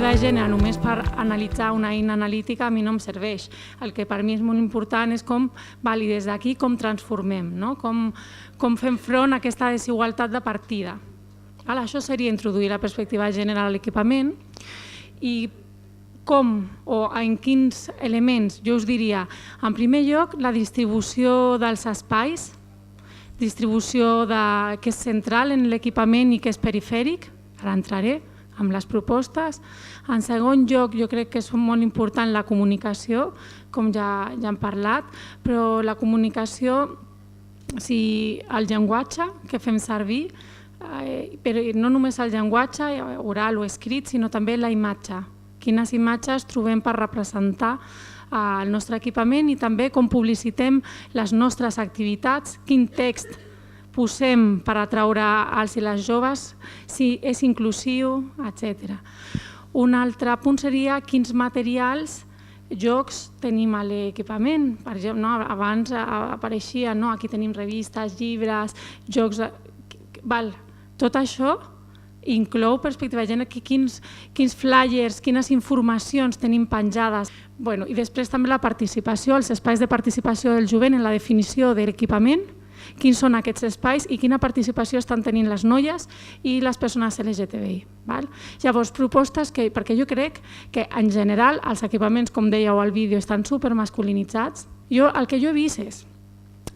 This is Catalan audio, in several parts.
perspectiva de gènere només per analitzar una eina analítica a mi no em serveix. El que per mi és molt important és com, i des d'aquí, com transformem, com fem front a aquesta desigualtat de partida. Això seria introduir la perspectiva de gènere a l'equipament i com o en quins elements, jo us diria, en primer lloc, la distribució dels espais, distribució que és central en l'equipament i que és perifèric, ara entraré amb les propostes. En segon lloc, jo crec que és molt important la comunicació, com ja hem parlat, però la comunicació, el llenguatge que fem servir, però no només el llenguatge oral o escrit, sinó també la imatge. Quines imatges trobem per representar el nostre equipament i també com publicitem les nostres activitats, quin text posem per atraure els i les joves, si és inclusiu, etc. Un altre punt seria quins materials, jocs tenim a l'equipament. Per exemple, abans apareixia, aquí tenim revistes, llibres, jocs... Tot això inclou perspectiva de gènere, quins flyers, quines informacions tenim penjades. I després també la participació, els espais de participació del jovent en la definició de l'equipament, quins són aquests espais i quina participació estan tenint les noies i les persones LGTBI. Llavors, propostes perquè jo crec que en general els equipaments, com dèieu al vídeo, estan supermasculinitzats. El que jo he vist és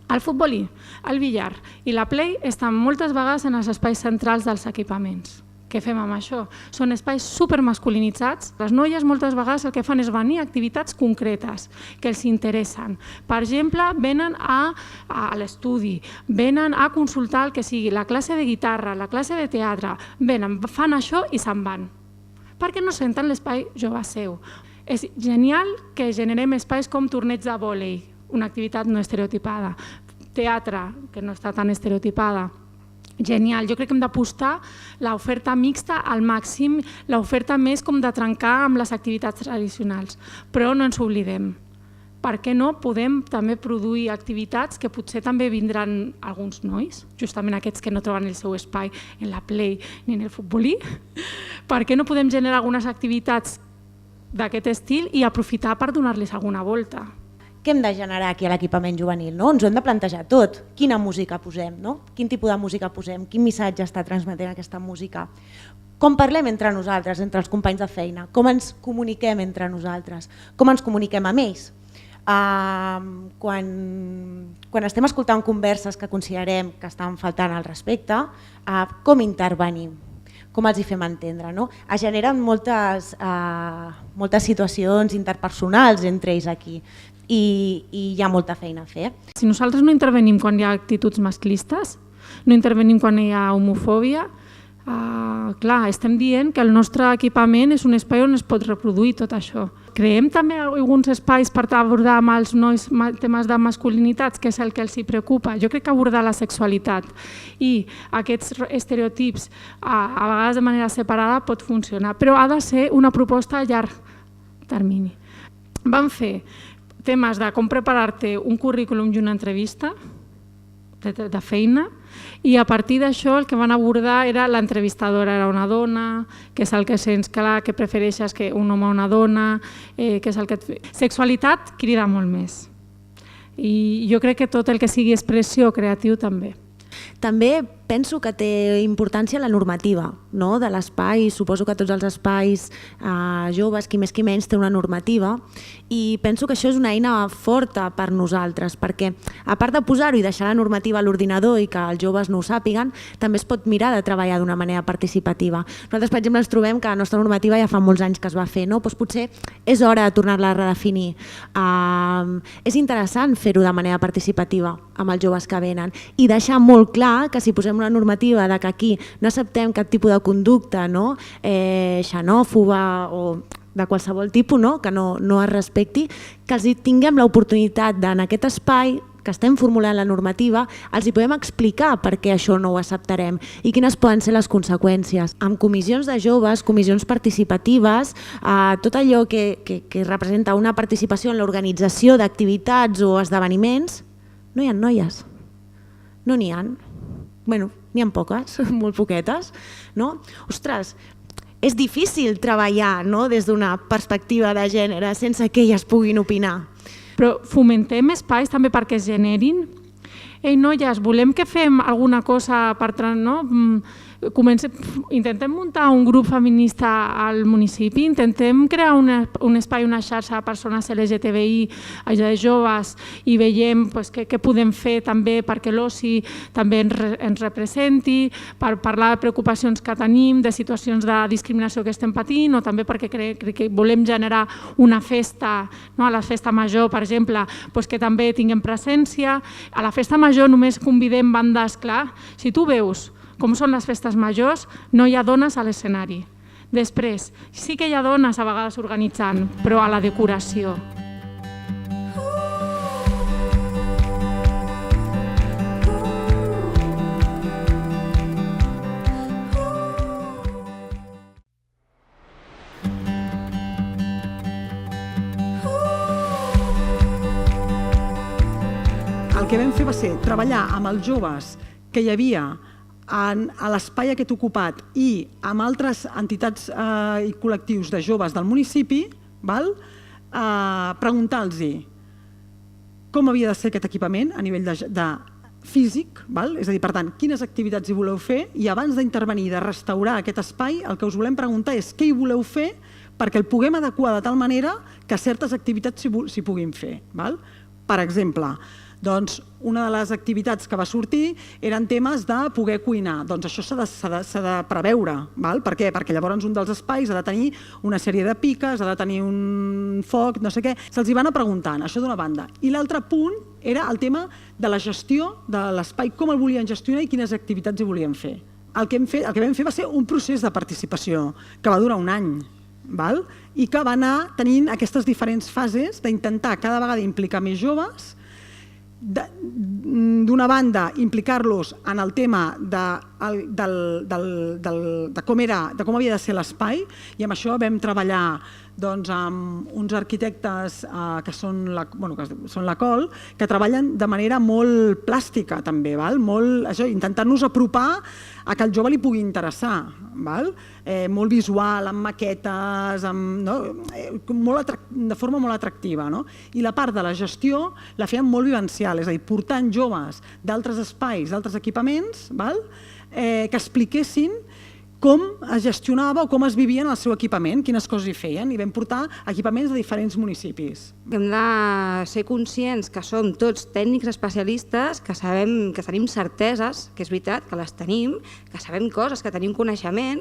el futbolí, el billar i la play estan moltes vegades en els espais centrals dels equipaments. Què fem amb això? Són espais supermasculinitzats. Les noies moltes vegades el que fan és venir a activitats concretes que els interessen. Per exemple, venen a l'estudi, venen a consultar el que sigui, la classe de guitarra, la classe de teatre, venen, fan això i se'n van. Perquè no senten l'espai jove seu. És genial que generem espais com torneig de vòlei, una activitat no estereotipada, teatre, que no està tan estereotipada. Genial, jo crec que hem d'apostar l'oferta mixta al màxim, l'oferta més com de trencar amb les activitats tradicionals, però no ens oblidem. Per què no podem també produir activitats que potser també vindran alguns nois, justament aquests que no troben el seu espai en la play ni en el futbolí? Per què no podem generar algunes activitats d'aquest estil i aprofitar per donar-los alguna volta? Què hem de generar aquí a l'equipament juvenil? Ens ho hem de plantejar tot. Quina música posem? Quin tipus de música posem? Quin missatge està transmetent aquesta música? Com parlem entre nosaltres, entre els companys de feina? Com ens comuniquem entre nosaltres? Com ens comuniquem amb ells? Quan estem escoltant converses que considerem que estan faltant al respecte, com intervenim? Com els hi fem entendre? Es generen moltes situacions interpersonals entre ells aquí i hi ha molta feina a fer. Si nosaltres no intervenim quan hi ha actituds masclistes, no intervenim quan hi ha homofòbia, clar, estem dient que el nostre equipament és un espai on es pot reproduir tot això. Creem també alguns espais per abordar amb els nois temes de masculinitats, que és el que els hi preocupa. Jo crec que abordar la sexualitat i aquests estereotips a vegades de manera separada pot funcionar, però ha de ser una proposta a llarg termini. Vam fer temes de com preparar-te un currículum i una entrevista de feina i a partir d'això el que van abordar era l'entrevistadora era una dona, que és el que sents clar, que prefereixes que un home o una dona, que és el que... Sexualitat crida molt més i jo crec que tot el que sigui expressió creatiu també. També penso que té importància la normativa de l'espai, suposo que tots els espais joves, qui més qui menys, té una normativa i penso que això és una eina forta per nosaltres perquè a part de posar-ho i deixar la normativa a l'ordinador i que els joves no ho sàpiguen, també es pot mirar de treballar d'una manera participativa. Nosaltres, per exemple, ens trobem que la nostra normativa ja fa molts anys que es va fer, doncs potser és hora de tornar-la a redefinir. És interessant fer-ho de manera participativa amb els joves que venen i deixar molt clar que si posem una normativa de que aquí no acceptem cap tipus de conducta xenòfoba o de qualsevol tipus que no es respecti, que els tinguem l'oportunitat en aquest espai que estem formulant la normativa, els hi podem explicar per què això no ho acceptarem i quines poden ser les conseqüències. Amb comissions de joves, comissions participatives, tot allò que representa una participació en l'organització d'activitats o esdeveniments, no hi ha noies, no n'hi ha. Bueno, n'hi ha poques, molt poquetes. Ostres, és difícil treballar, no?, des d'una perspectiva de gènere sense que elles puguin opinar. Però fomentem espais també perquè es generin. Ei, noies, volem que fem alguna cosa per... Intentem muntar un grup feminista al municipi, intentem crear un espai, una xarxa de persones LGTBI, de joves, i veiem què podem fer també perquè l'oci també ens representi, per parlar de preocupacions que tenim, de situacions de discriminació que estem patint, o també perquè crec que volem generar una festa, a la festa major, per exemple, que també tinguem presència. A la festa major només convidem bandes, clar, si tu veus com són les festes majors, no hi ha dones a l'escenari. Després, sí que hi ha dones a vegades organitzant, però a la decoració. El que vam fer va ser treballar amb els joves que hi havia a l'espai aquest ocupat i amb altres entitats i col·lectius de joves del municipi, preguntar-los com havia de ser aquest equipament a nivell de físic, és a dir, per tant, quines activitats hi voleu fer, i abans d'intervenir, de restaurar aquest espai, el que us volem preguntar és què hi voleu fer perquè el puguem adequar de tal manera que certes activitats s'hi puguin fer. Per exemple, doncs una de les activitats que va sortir eren temes de poder cuinar. Doncs això s'ha de preveure. Per què? Perquè llavors un dels espais ha de tenir una sèrie de piques, ha de tenir un foc, no sé què. Se'ls hi va anar preguntant, això d'una banda. I l'altre punt era el tema de la gestió de l'espai, com el volien gestionar i quines activitats hi volien fer. El que vam fer va ser un procés de participació que va durar un any, i que va anar tenint aquestes diferents fases d'intentar cada vegada implicar més joves, d'una banda implicar-los en el tema de com havia de ser l'espai, i amb això vam treballar amb uns arquitectes que són la Col, que treballen de manera molt plàstica també, intentant-nos apropar a que el jove li pugui interessar, molt visual, amb maquetes, de forma molt atractiva. I la part de la gestió la feien molt vivencial, és a dir, portant joves d'altres espais, d'altres equipaments, que expliquessin com es gestionava o com es vivia en el seu equipament, quines coses hi feien, i vam portar equipaments de diferents municipis. Hem de ser conscients que som tots tècnics especialistes, que sabem, que tenim certeses, que és veritat, que les tenim, que sabem coses, que tenim coneixement,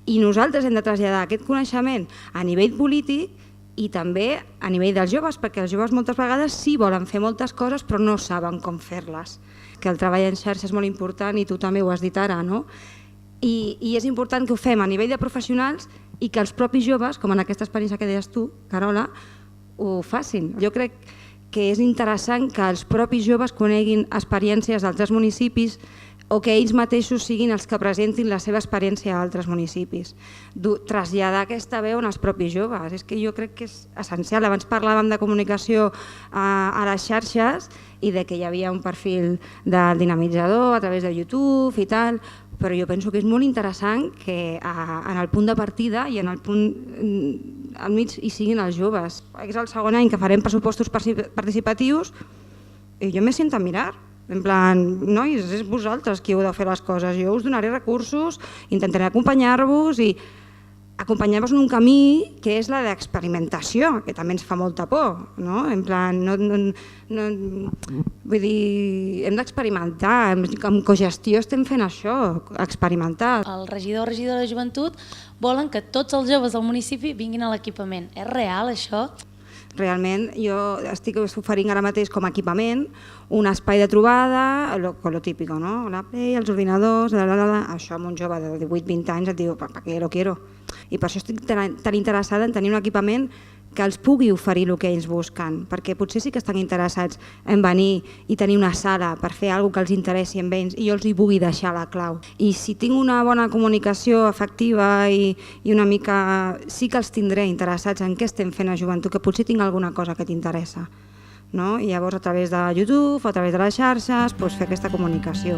i nosaltres hem de traslladar aquest coneixement a nivell polític i també a nivell dels joves, perquè els joves moltes vegades sí volen fer moltes coses però no saben com fer-les. Que el treball en xarxa és molt important i tu també ho has dit ara, no? I és important que ho fem a nivell de professionals i que els propis joves, com en aquesta experiència que deies tu, Carola, ho facin. Jo crec que és interessant que els propis joves coneguin experiències d'altres municipis o que ells mateixos siguin els que presentin la seva experiència a altres municipis. Traslladar aquesta veu als propis joves, és que jo crec que és essencial. Abans parlàvem de comunicació a les xarxes i de que hi havia un perfil del dinamitzador a través de YouTube i tal, però jo penso que és molt interessant que en el punt de partida i en el punt al mig hi siguin els joves. És el segon any que farem pressupostos participatius i jo me sento a mirar. En plan, nois, és vosaltres qui heu de fer les coses. Jo us donaré recursos, intentaré acompanyar-vos i acompanyar-vos en un camí que és la d'experimentació, que també ens fa molta por, no? En plan, vull dir, hem d'experimentar, amb cogestió estem fent això, experimentar. El regidor o regidora de joventut volen que tots els joves del municipi vinguin a l'equipament. És real, això? Realment, jo estic oferint ara mateix com a equipament un espai de trobada, lo típic, no? La Play, els ordinadors, això amb un jove de 18-20 anys et diu, ¿para qué lo quiero? I per això estic tan interessada en tenir un equipament que els pugui oferir el que ells busquen, perquè potser sí que estan interessats en venir i tenir una sala per fer alguna cosa que els interessi amb ells i jo els hi pugui deixar la clau. I si tinc una bona comunicació efectiva i una mica... sí que els tindré interessats en què estem fent a joventut, que potser tinc alguna cosa que t'interessa. I llavors a través de YouTube, a través de les xarxes, fer aquesta comunicació.